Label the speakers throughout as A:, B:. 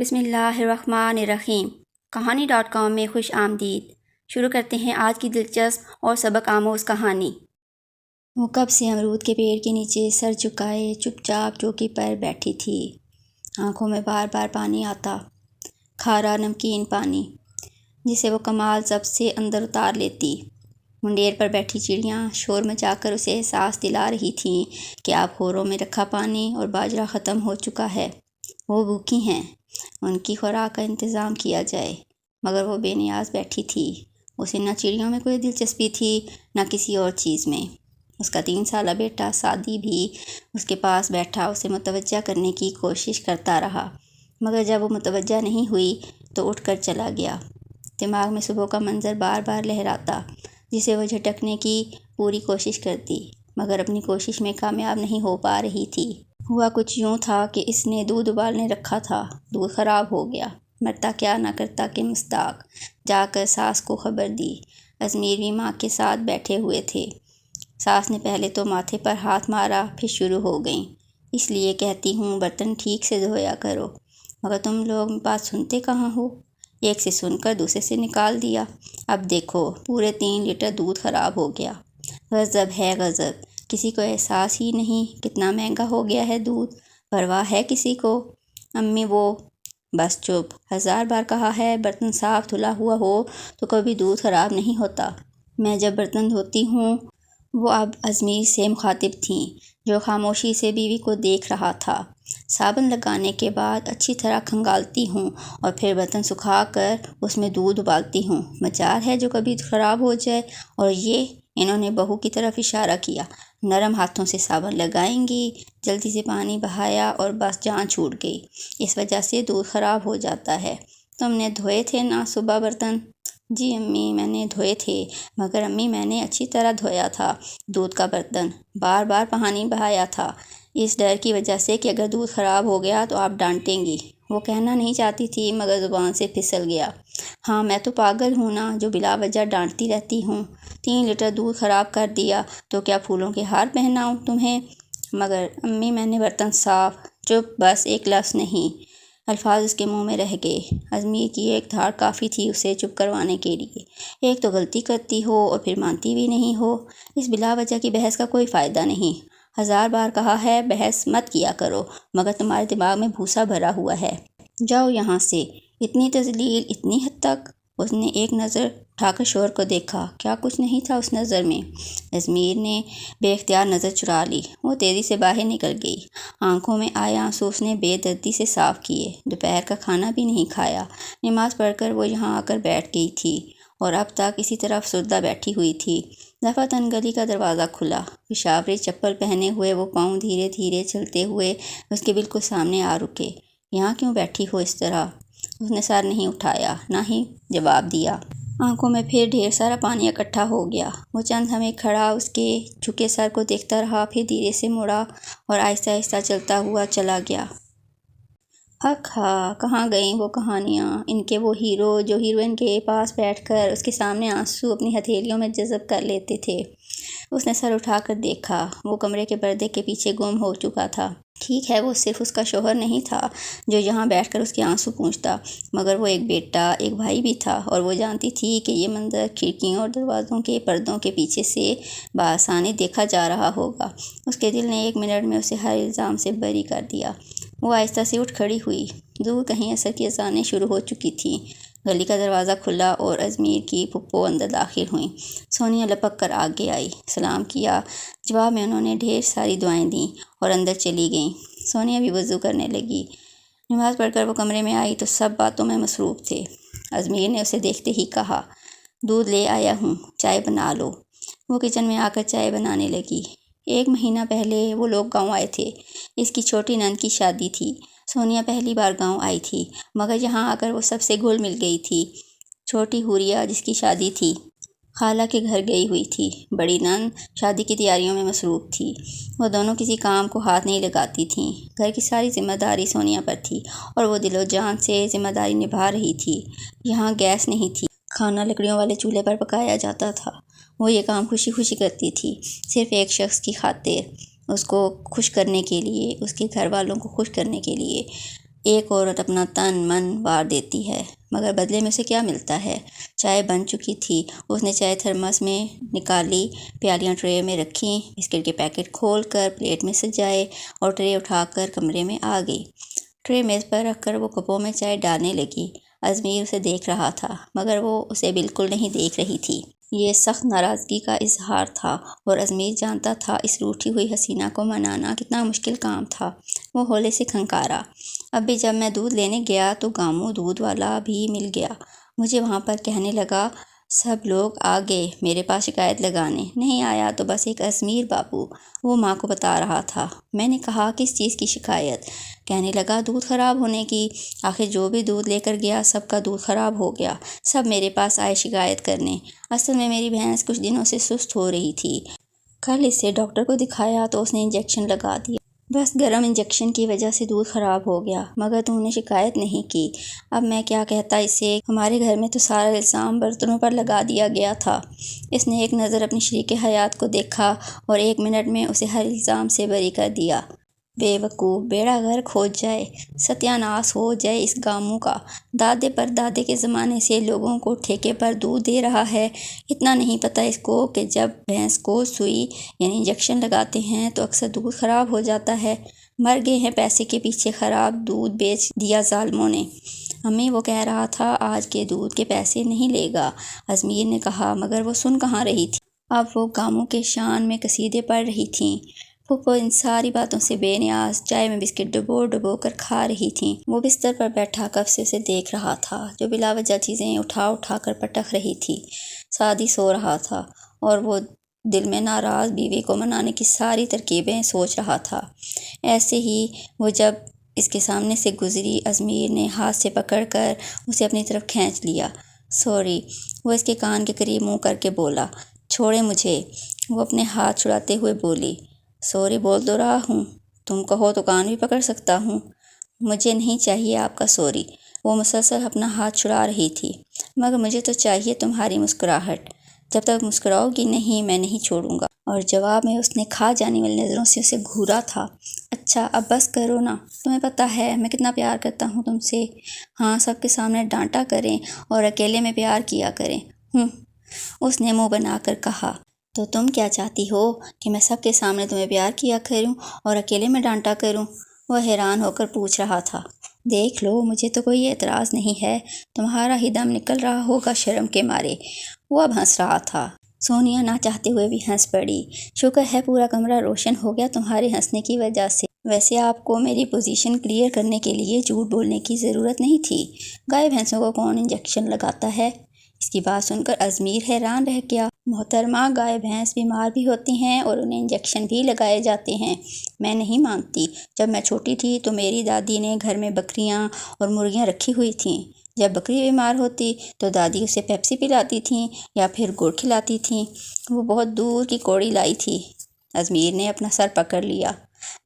A: بسم اللہ الرحمن الرحیم کہانی.com میں خوش آمدید۔ شروع کرتے ہیں آج کی دلچسپ اور سبق آموز کہانی۔ وہ کب سے امرود کے پیڑ کے نیچے سر جھکائے چپ چاپ چوکی پر بیٹھی تھی۔ آنکھوں میں بار بار پانی آتا، کھارا نمکین پانی، جسے وہ کمال ضبط سے اندر اتار لیتی۔ منڈیر پر بیٹھی چڑیاں شور مچا کر اسے احساس دلا رہی تھیں کہ اب خوروں میں رکھا پانی اور باجرہ ختم ہو چکا ہے۔ وہ بھوکی ہیں، ان کی خوراک کا انتظام کیا جائے، مگر وہ بے نیاز بیٹھی تھی۔ اسے نہ چڑیوں میں کوئی دلچسپی تھی نہ کسی اور چیز میں۔ اس کا 3 سالہ بیٹا سعدی بھی اس کے پاس بیٹھا اسے متوجہ کرنے کی کوشش کرتا رہا، مگر جب وہ متوجہ نہیں ہوئی تو اٹھ کر چلا گیا۔ دماغ میں صبح کا منظر بار بار لہراتا، جسے وہ جھٹکنے کی پوری کوشش کرتی، مگر اپنی کوشش میں کامیاب نہیں ہو پا رہی تھی۔ ہوا کچھ یوں تھا کہ اس نے دودھ ابالنے رکھا تھا، دودھ خراب ہو گیا۔ مرتا کیا نہ کرتا کہ مصداق جا کر ساس کو خبر دی۔ ازمیر بھی ماں کے ساتھ بیٹھے ہوئے تھے۔ ساس نے پہلے تو ماتھے پر ہاتھ مارا، پھر شروع ہو گئیں۔ اس لیے کہتی ہوں برتن ٹھیک سے دھویا کرو، مگر تم لوگ بات سنتے کہاں ہو؟ ایک سے سن کر دوسرے سے نکال دیا۔ اب دیکھو پورے 3 لیٹر دودھ خراب ہو گیا۔ غضب ہے غضب، کسی کو احساس ہی نہیں کتنا مہنگا ہو گیا ہے دودھ۔ پرواہ ہے کسی کو؟ امی وہ بس چپ، 1000 بار کہا ہے برتن صاف دھلا ہوا ہو تو کبھی دودھ خراب نہیں ہوتا۔ میں جب برتن دھوتی ہوں۔ وہ اب ازمیر سے مخاطب تھیں، جو خاموشی سے بیوی کو دیکھ رہا تھا۔ صابن لگانے کے بعد اچھی طرح کھنگالتی ہوں اور پھر برتن سکھا کر اس میں دودھ ابالتی ہوں۔ مجال ہے جو کبھی خراب ہو جائے۔ اور یہ، انہوں نے بہو کی طرف اشارہ کیا، نرم ہاتھوں سے صابن لگائیں گی، جلدی سے پانی بہایا اور بس جان چھوٹ گئی۔ اس وجہ سے دودھ خراب ہو جاتا ہے۔ تم نے دھوئے تھے نا صبح برتن؟ جی امی میں نے دھوئے تھے، مگر امی میں نے اچھی طرح دھویا تھا دودھ کا برتن، بار بار پانی بہایا تھا، اس ڈر کی وجہ سے کہ اگر دودھ خراب ہو گیا تو آپ ڈانٹیں گی۔ وہ کہنا نہیں چاہتی تھی مگر زبان سے پھسل گیا۔ ہاں میں تو پاگل ہوں نا جو بلا وجہ ڈانٹتی رہتی ہوں۔ 3 لیٹر دودھ خراب کر دیا تو کیا پھولوں کے ہار پہناؤں تمہیں؟ مگر امی میں نے برتن صاف۔ چپ، بس ایک لفظ نہیں۔ الفاظ اس کے منہ میں رہ گئے۔ ازمیر کی ایک دھاڑ کافی تھی اسے چپ کروانے کے لیے۔ ایک تو غلطی کرتی ہو اور پھر مانتی بھی نہیں ہو۔ اس بلا وجہ کی بحث کا کوئی فائدہ نہیں۔ 1000 بار کہا ہے بحث مت کیا کرو، مگر تمہارے دماغ میں بھوسا بھرا ہوا ہے۔ جاؤ یہاں سے۔ اتنی تذلیل، اتنی حد تک؟ اس نے ایک نظر اٹھا کر شوہر کو دیکھا، کیا کچھ نہیں تھا اس نظر میں؟ ازمیر نے بے اختیار نظر چرا لی۔ وہ تیزی سے باہر نکل گئی۔ آنکھوں میں آئے آنسو اس نے بے دردی سے صاف کیے۔ دوپہر کا کھانا بھی نہیں کھایا۔ نماز پڑھ کر وہ یہاں آ کر بیٹھ گئی تھی اور اب تک اسی طرح افسردہ بیٹھی ہوئی تھی۔ دفعتاً گلی کا دروازہ کھلا۔ پشاوری چپل پہنے ہوئے وہ پاؤں دھیرے دھیرے چلتے ہوئے اس کے بالکل سامنے آ رکے۔ یہاں کیوں بیٹھی ہو اس طرح؟ اس نے سر نہیں اٹھایا، نہ ہی جواب دیا۔ آنکھوں میں پھر ڈھیر سارا پانی اکٹھا ہو گیا۔ وہ چند لمحے کھڑا اس کے جھکے سر کو دیکھتا رہا، پھر دھیرے سے مڑا اور آہستہ آہستہ چلتا ہوا چلا گیا۔ حق ہا، کہاں گئیں وہ کہانیاں، ان کے وہ ہیرو جو ہیروئن کے پاس بیٹھ کر اس کے سامنے آنسو اپنی ہتھیلیوں میں جذب کر لیتے تھے۔ اس نے سر اٹھا کر دیکھا، وہ کمرے کے پردے کے پیچھے گم ہو چکا تھا۔ ٹھیک ہے وہ صرف اس کا شوہر نہیں تھا جو یہاں بیٹھ کر اس کے آنسو پونچھتا، مگر وہ ایک بیٹا، ایک بھائی بھی تھا، اور وہ جانتی تھی کہ یہ منظر کھڑکیوں اور دروازوں کے پردوں کے پیچھے سے بآسانی دیکھا جا رہا ہوگا۔ اس کے دل نے 1 منٹ میں اسے ہر الزام سے بری کر دیا۔ وہ آہستہ سے اٹھ کھڑی ہوئی۔ دور کہیں عصر کی اذانیں شروع ہو چکی تھیں۔ گلی کا دروازہ کھلا اور ازمیر کی پھپھو اندر داخل ہوئیں۔ سونیا لپک کر آگے آئی، سلام کیا۔ جواب میں انہوں نے ڈھیر ساری دعائیں دیں اور اندر چلی گئیں۔ سونیا بھی وضو کرنے لگی۔ نماز پڑھ کر وہ کمرے میں آئی تو سب باتوں میں مصروف تھے۔ ازمیر نے اسے دیکھتے ہی کہا، دودھ لے آیا ہوں، چائے بنا لو۔ وہ کچن میں آ کر چائے بنانے لگی۔ 1 مہینہ پہلے وہ لوگ گاؤں آئے تھے۔ اس کی چھوٹی نند کی شادی تھی۔ سونیا پہلی بار گاؤں آئی تھی، مگر یہاں آ کر وہ سب سے گھل مل گئی تھی۔ چھوٹی حوریہ جس کی شادی تھی، خالہ کے گھر گئی ہوئی تھی۔ بڑی نند شادی کی تیاریوں میں مصروف تھی۔ وہ دونوں کسی کام کو ہاتھ نہیں لگاتی تھیں۔ گھر کی ساری ذمہ داری سونیا پر تھی اور وہ دل و جان سے ذمہ داری نبھا رہی تھی۔ یہاں گیس نہیں تھی، کھانا لکڑیوں والے چولہے پر پکایا جاتا تھا۔ وہ یہ کام خوشی خوشی کرتی تھی، صرف ایک شخص کی خاطر، اس کو خوش کرنے کے لیے، اس کے گھر والوں کو خوش کرنے کے لیے۔ ایک عورت اپنا تن من وار دیتی ہے مگر بدلے میں اسے کیا ملتا ہے؟ چائے بن چکی تھی، اس نے چائے تھرمس میں نکالی، پیالیاں ٹرے میں رکھیں، بسکٹ کے پیکٹ کھول کر پلیٹ میں سجائے اور ٹرے اٹھا کر کمرے میں آ گئی۔ ٹرے میز پر رکھ کر وہ کپوں میں چائے ڈالنے لگی۔ ازمیر اسے دیکھ رہا تھا مگر وہ اسے بالکل نہیں دیکھ رہی تھی۔ یہ سخت ناراضگی کا اظہار تھا اور ازمیر جانتا تھا اس روٹھی ہوئی حسینہ کو منانا کتنا مشکل کام تھا۔ وہ ہولے سے کھنکارا، اب بھی جب میں دودھ لینے گیا تو گامو دودھ والا بھی مل گیا۔ مجھے وہاں پر کہنے لگا سب لوگ آ گئے میرے پاس شکایت لگانے، نہیں آیا تو بس ایک ازمیر بابو۔ وہ ماں کو بتا رہا تھا۔ میں نے کہا کس چیز کی شکایت؟ کہنے لگا دودھ خراب ہونے کی۔ آخر جو بھی دودھ لے کر گیا سب کا دودھ خراب ہو گیا، سب میرے پاس آئے شکایت کرنے۔ اصل میں میری بھینس کچھ دنوں سے سست ہو رہی تھی، کل اسے ڈاکٹر کو دکھایا تو اس نے انجیکشن لگا دیا، بس گرم انجیکشن کی وجہ سے دودھ خراب ہو گیا، مگر تم نے شکایت نہیں کی۔ اب میں کیا کہتا اسے، ہمارے گھر میں تو سارا الزام برتنوں پر لگا دیا گیا تھا۔ اس نے ایک نظر اپنی شریک حیات کو دیکھا اور 1 منٹ میں اسے ہر الزام سے بری کر دیا۔ بے وقوف، بیڑا غرق ہو جائے، ستیہ ناش ہو جائے اس گاموں کا۔ دادے پر دادے کے زمانے سے لوگوں کو ٹھیکے پر دودھ دے رہا ہے، اتنا نہیں پتہ اس کو کہ جب بھینس کو سوئی یعنی انجیکشن لگاتے ہیں تو اکثر دودھ خراب ہو جاتا ہے۔ مر گئے ہیں پیسے کے پیچھے، خراب دودھ بیچ دیا ظالموں نے۔ امی وہ کہہ رہا تھا آج کے دودھ کے پیسے نہیں لے گا، ازمیر نے کہا، مگر وہ سن کہاں رہی تھی۔ اب وہ گاموں کے شان میں قصیدے پڑھ رہی تھیں۔ پھپھو ان ساری باتوں سے بے نیاز چائے میں بسکٹ ڈبو ڈبو کر کھا رہی تھیں۔ وہ بستر پر بیٹھا کب سے اسے دیکھ رہا تھا، جو بلا وجہ چیزیں اٹھا اٹھا کر پٹک رہی تھی۔ سعدی سو رہا تھا اور وہ دل میں ناراض بیوی کو منانے کی ساری ترکیبیں سوچ رہا تھا۔ ایسے ہی وہ جب اس کے سامنے سے گزری، ازمیر نے ہاتھ سے پکڑ کر اسے اپنی طرف کھینچ لیا۔ سوری، وہ اس کے کان کے قریب منہ کر کے بولا۔ چھوڑے مجھے، وہ اپنے ہاتھ چھڑاتے ہوئے بولی۔ سوری بول تو رہا ہوں، تم کہو تو کان بھی پکڑ سکتا ہوں۔ مجھے نہیں چاہیے آپ کا سوری، وہ مسلسل اپنا ہاتھ چھڑا رہی تھی، مگر مجھے تو چاہیے تمہاری مسکراہٹ، جب تک مسکراؤ گی نہیں میں نہیں چھوڑوں گا۔ اور جواب میں اس نے کھا جانے والی نظروں سے اسے گھورا تھا۔ اچھا اب بس کرو نا، تمہیں پتہ ہے میں کتنا پیار کرتا ہوں تم سے۔ ہاں سب کے سامنے ڈانٹا کریں اور اکیلے میں پیار کیا کریں۔ اس نے منہ بنا کر کہا۔ تو تم کیا چاہتی ہو کہ میں سب کے سامنے تمہیں پیار کیا کروں اور اکیلے میں ڈانٹا کروں؟ وہ حیران ہو کر پوچھ رہا تھا۔ دیکھ لو مجھے تو کوئی اعتراض نہیں ہے، تمہارا ہی دم نکل رہا ہوگا شرم کے مارے۔ وہ اب ہنس رہا تھا۔ سونیا نہ چاہتے ہوئے بھی ہنس پڑی۔ شکر ہے پورا کمرہ روشن ہو گیا تمہارے ہنسنے کی وجہ سے، ویسے آپ کو میری پوزیشن کلیئر کرنے کے لیے جھوٹ بولنے کی ضرورت نہیں تھی۔ گائے بھینسوں کو کون انجیکشن لگاتا ہے؟ اس کی بات سن کر ازمیر حیران رہ گیا۔ محترمہ گائے بھینس بیمار بھی ہوتی ہیں اور انہیں انجیکشن بھی لگائے جاتے ہیں، میں نہیں مانتی۔ جب میں چھوٹی تھی تو میری دادی نے گھر میں بکریاں اور مرغیاں رکھی ہوئی تھیں، جب بکری بیمار ہوتی تو دادی اسے پیپسی پلاتی تھیں یا پھر گڑ کھلاتی تھیں۔ وہ بہت دور کی کوڑی لائی تھی۔ ازمیر نے اپنا سر پکڑ لیا۔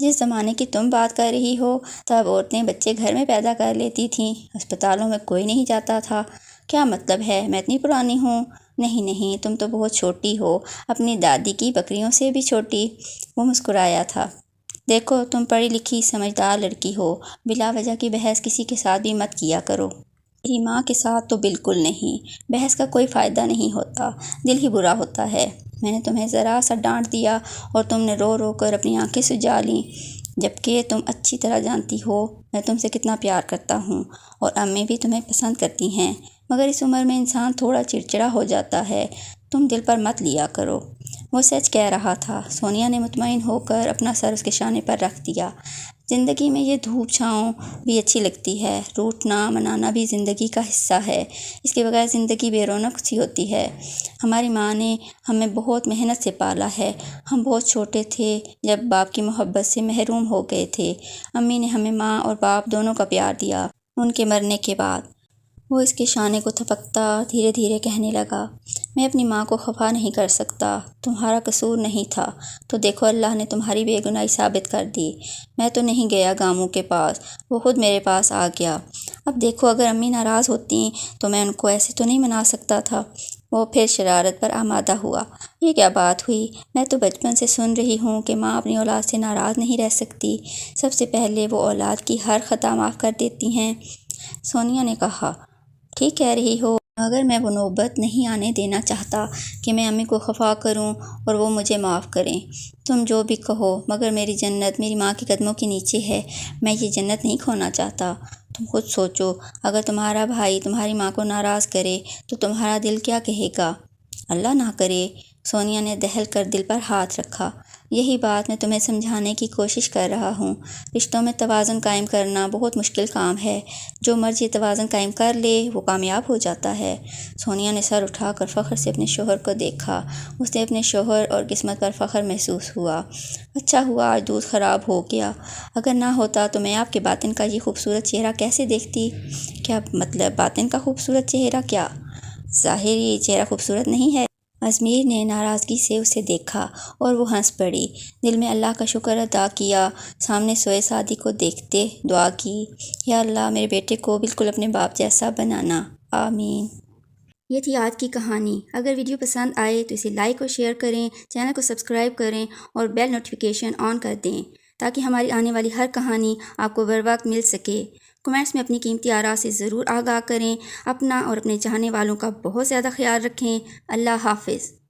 A: جس زمانے کی تم بات کر رہی ہو تب عورتیں بچے گھر میں پیدا کر لیتی تھیں، اسپتالوں میں کوئی نہیں جاتا تھا۔ کیا مطلب ہے میں اتنی پرانی ہوں؟ نہیں نہیں، تم تو بہت چھوٹی ہو، اپنی دادی کی بکریوں سے بھی چھوٹی۔ وہ مسکرایا تھا۔ دیکھو تم پڑھی لکھی سمجھدار لڑکی ہو، بلا وجہ کی بحث کسی کے ساتھ بھی مت کیا کرو۔ میری ماں کے ساتھ تو بالکل نہیں، بحث کا کوئی فائدہ نہیں ہوتا، دل ہی برا ہوتا ہے۔ میں نے تمہیں ذرا سا ڈانٹ دیا اور تم نے رو رو کر اپنی آنکھیں سجا لیں، جبکہ تم اچھی طرح جانتی ہو میں تم سے کتنا پیار کرتا ہوں اور امی بھی تمہیں پسند کرتی ہیں، مگر اس عمر میں انسان تھوڑا چڑچڑا ہو جاتا ہے، تم دل پر مت لیا کرو۔ وہ سچ کہہ رہا تھا۔ سونیا نے مطمئن ہو کر اپنا سر اس کے شانے پر رکھ دیا۔ زندگی میں یہ دھوپ چھاؤں بھی اچھی لگتی ہے، روٹنا منانا بھی زندگی کا حصہ ہے، اس کے بغیر زندگی بے رونق سی ہوتی ہے۔ ہماری ماں نے ہمیں بہت محنت سے پالا ہے، ہم بہت چھوٹے تھے جب باپ کی محبت سے محروم ہو گئے تھے، امی نے ہمیں ماں اور باپ دونوں کا پیار دیا۔ ان کے مرنے کے بعد وہ اس کے شانے کو تھپکتا دھیرے دھیرے کہنے لگا، میں اپنی ماں کو خفا نہیں کر سکتا، تمہارا قصور نہیں تھا، تو دیکھو اللہ نے تمہاری بے گناہی ثابت کر دی۔ میں تو نہیں گیا گاموں کے پاس، وہ خود میرے پاس آ گیا۔ اب دیکھو اگر امی ناراض ہوتیں تو میں ان کو ایسے تو نہیں منا سکتا تھا۔ وہ پھر شرارت پر آمادہ ہوا۔ یہ کیا بات ہوئی؟ میں تو بچپن سے سن رہی ہوں کہ ماں اپنی اولاد سے ناراض نہیں رہ سکتی، سب سے پہلے وہ اولاد کی ہر خطا معاف کر دیتی ہیں۔ سونیا نے کہا، ٹھیک کہہ رہی ہو، مگر میں وہ نوبت نہیں آنے دینا چاہتا کہ میں امی کو خفا کروں اور وہ مجھے معاف کریں۔ تم جو بھی کہو، مگر میری جنت میری ماں کے قدموں کے نیچے ہے، میں یہ جنت نہیں کھونا چاہتا۔ تم خود سوچو، اگر تمہارا بھائی تمہاری ماں کو ناراض کرے تو تمہارا دل کیا کہے گا؟ اللہ نہ کرے۔ سونیا نے دہل کر دل پر ہاتھ رکھا۔ یہی بات میں تمہیں سمجھانے کی کوشش کر رہا ہوں۔ رشتوں میں توازن قائم کرنا بہت مشکل کام ہے۔ جو مرد یہ توازن قائم کر لے وہ کامیاب ہو جاتا ہے۔ سونیا نے سر اٹھا کر فخر سے اپنے شوہر کو دیکھا۔ اسے اپنے شوہر اور قسمت پر فخر محسوس ہوا۔ اچھا ہوا آج دودھ خراب ہو گیا، اگر نہ ہوتا تو میں آپ کے باطن کا یہ خوبصورت چہرہ کیسے دیکھتی؟ کیا مطلب باطن کا خوبصورت چہرہ؟ کیا ظاہری چہرہ خوبصورت نہیں ہے؟ ازمیر نے ناراضگی سے اسے دیکھا اور وہ ہنس پڑی۔ دل میں اللہ کا شکر ادا کیا۔ سامنے سوئے سعدی کو دیکھتے دعا کی، یا اللہ میرے بیٹے کو بالکل اپنے باپ جیسا بنانا، آمین۔ یہ تھی آج کی کہانی۔ اگر ویڈیو پسند آئے تو اسے لائک اور شیئر کریں، چینل کو سبسکرائب کریں اور بیل نوٹیفیکیشن آن کر دیں تاکہ ہماری آنے والی ہر کہانی آپ کو بر وقت مل سکے۔ کمنٹس میں اپنی قیمتی آراء سے ضرور آگاہ کریں۔ اپنا اور اپنے چاہنے والوں کا بہت زیادہ خیال رکھیں۔ اللہ حافظ۔